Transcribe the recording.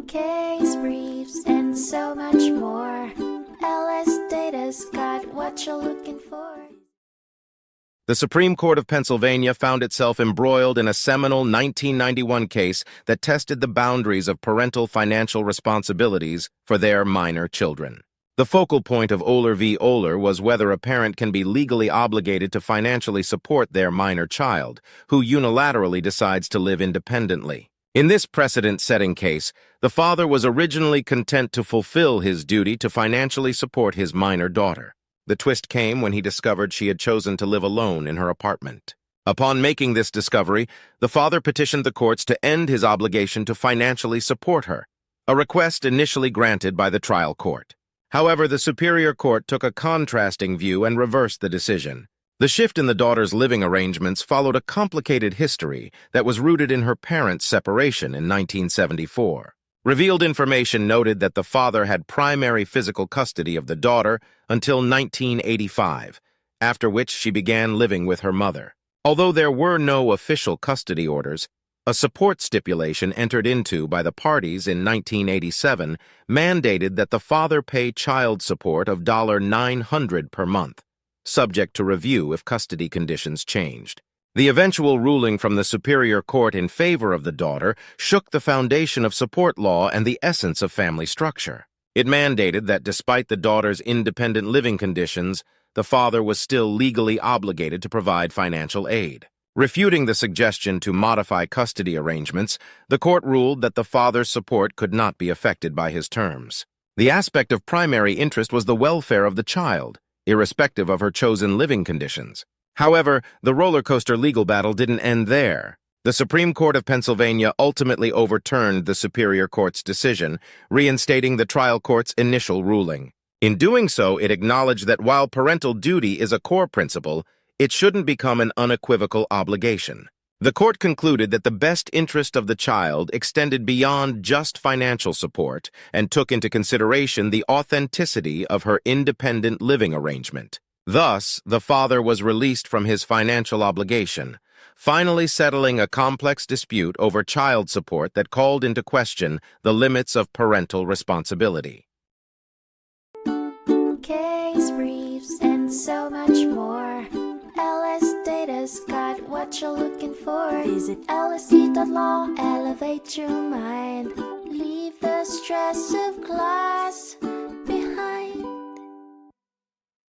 case briefs, and so much more. LSData's got what you're looking for. The Supreme Court of Pennsylvania found itself embroiled in a seminal 1991 case that tested the boundaries of parental financial responsibilities for their minor children. The focal point of Oeler v. Oeler was whether a parent can be legally obligated to financially support their minor child, who unilaterally decides to live independently. In this precedent-setting case, the father was originally content to fulfill his duty to financially support his minor daughter. The twist came when he discovered she had chosen to live alone in her apartment. Upon making this discovery, the father petitioned the courts to end his obligation to financially support her, a request initially granted by the trial court. However, the Superior Court took a contrasting view and reversed the decision. The shift in the daughter's living arrangements followed a complicated history that was rooted in her parents' separation in 1974. Revealed information noted that the father had primary physical custody of the daughter until 1985, after which she began living with her mother. Although there were no official custody orders, a support stipulation entered into by the parties in 1987 mandated that the father pay child support of $900 per month, subject to review if custody conditions changed. The eventual ruling from the Superior Court in favor of the daughter shook the foundation of support law and the essence of family structure. It mandated that despite the daughter's independent living conditions, the father was still legally obligated to provide financial aid. Refuting the suggestion to modify custody arrangements, the court ruled that the father's support could not be affected by his terms. The aspect of primary interest was the welfare of the child, irrespective of her chosen living conditions. However, the roller coaster legal battle didn't end there. The Supreme Court of Pennsylvania ultimately overturned the Superior Court's decision, reinstating the trial court's initial ruling. In doing so, it acknowledged that while parental duty is a core principle, it shouldn't become an unequivocal obligation. The court concluded that the best interest of the child extended beyond just financial support and took into consideration the authenticity of her independent living arrangement. Thus, the father was released from his financial obligation, finally settling a complex dispute over child support that called into question the limits of parental responsibility. Case briefs, and so much more. LSData's got what you're looking for. Visit lsd.law, elevate your mind. Leave the stress of class.